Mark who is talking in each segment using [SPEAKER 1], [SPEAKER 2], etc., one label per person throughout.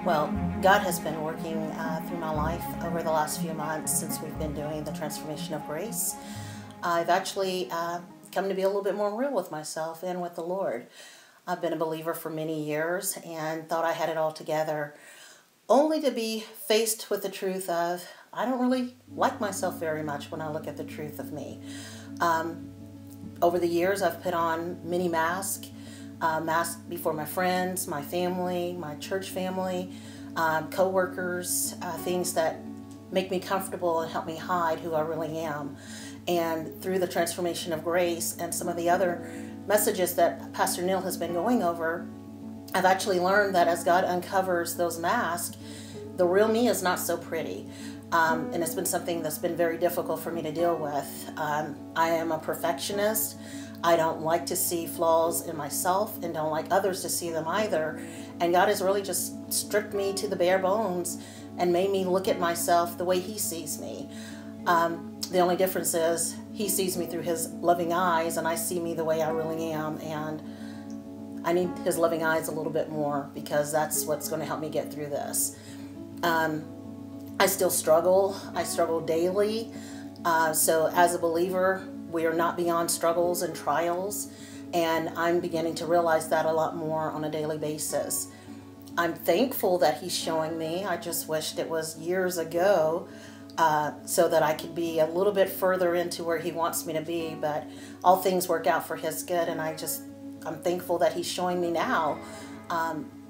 [SPEAKER 1] Well, God has been working through my life over the last few months since we've been doing the transformation of grace. I've actually come to be a little bit more real with myself and with the Lord. I've been a believer for many years and thought I had it all together, only to be faced with the truth of, I don't really like myself very much when I look at the truth of me. Over the years, I've put on many masks before my friends, my family, my church family, co-workers, things that make me comfortable and help me hide who I really am. And through the transformation of grace and some of the other messages that Pastor Neil has been going over, I've actually learned that as God uncovers those masks, the real me is not so pretty. And it's been something that's been very difficult for me to deal with. I am a perfectionist. I don't like to see flaws in myself and don't like others to see them either. And God has really just stripped me to the bare bones and made me look at myself the way He sees me. The only difference is He sees me through His loving eyes and I see me the way I really am. And I need His loving eyes a little bit more because that's what's going to help me get through this. I still struggle. I struggle daily. So as a believer, we are not beyond struggles and trials, and I'm beginning to realize that a lot more on a daily basis. I'm thankful that He's showing me. I just wished it was years ago so that I could be a little bit further into where He wants me to be, but all things work out for His good, and I'm thankful that He's showing me now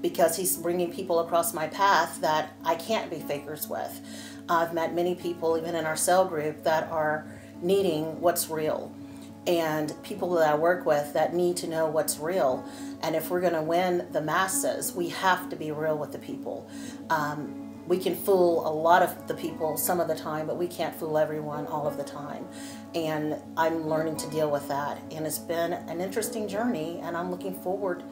[SPEAKER 1] because He's bringing people across my path that I can't be fakers with. I've met many people, even in our cell group, that are needing what's real, and people that I work with that need to know what's real. And if we're going to win the masses, we have to be real with the people. We can fool a lot of the people some of the time, but we can't fool everyone all of the time. And I'm learning to deal with that, and it's been an interesting journey, and I'm looking forward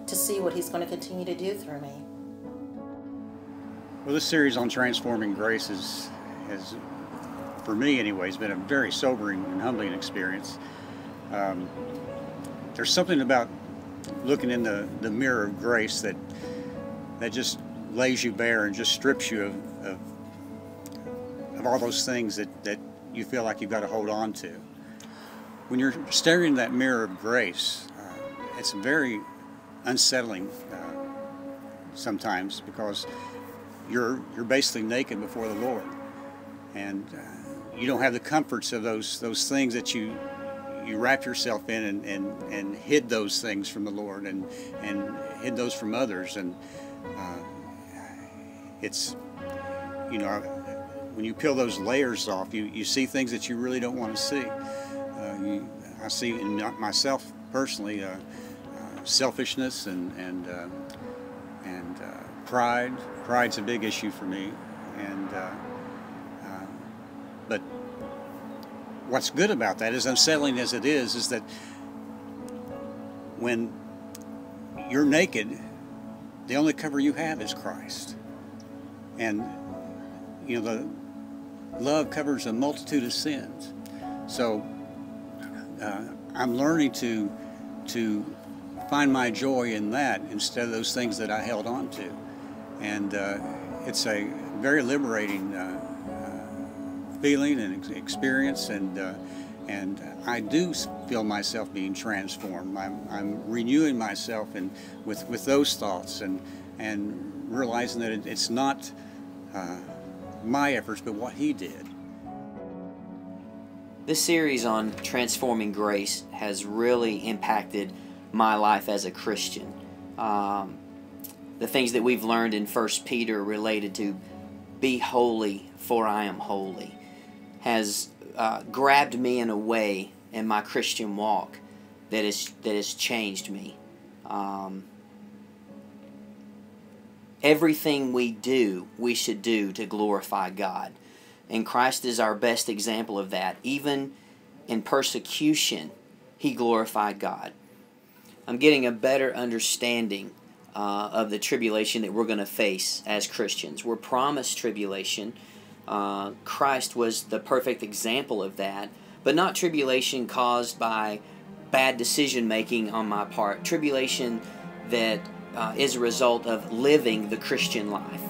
[SPEAKER 1] to see what He's going to continue to do through me.
[SPEAKER 2] Well, this series on transforming grace has, for me anyways, been a very sobering and humbling experience. There's something about looking in the mirror of grace that just lays you bare and just strips you of all those things that you feel like you've got to hold on to. When you're staring in that mirror of grace, it's very unsettling sometimes, because you're basically naked before the Lord, and you don't have the comforts of those things that you wrapped yourself in and hid those things from the Lord and hid those from others. And it's, you know, when you peel those layers off, you see things that you really don't want to see. I see in myself personally selfishness and pride. Pride's a big issue for me, but what's good about that, as unsettling as it is that when you're naked, the only cover you have is Christ. And you know, the love covers a multitude of sins. So I'm learning to find my joy in that instead of those things that I held on to. And it's a very liberating feeling and experience, and I do feel myself being transformed. I'm renewing myself and with those thoughts, and realizing that it's not my efforts, but what He did.
[SPEAKER 3] This series on transforming grace has really impacted my life as a Christian. The things that we've learned in 1 Peter related to be holy, for I am holy, has grabbed me in a way in my Christian walk that has changed me. Everything we do, we should do to glorify God. And Christ is our best example of that. Even in persecution, He glorified God. I'm getting a better understanding of the tribulation that we're going to face as Christians. We're promised tribulation. Christ was the perfect example of that, but not tribulation caused by bad decision making on my part. Tribulation that is a result of living the Christian life.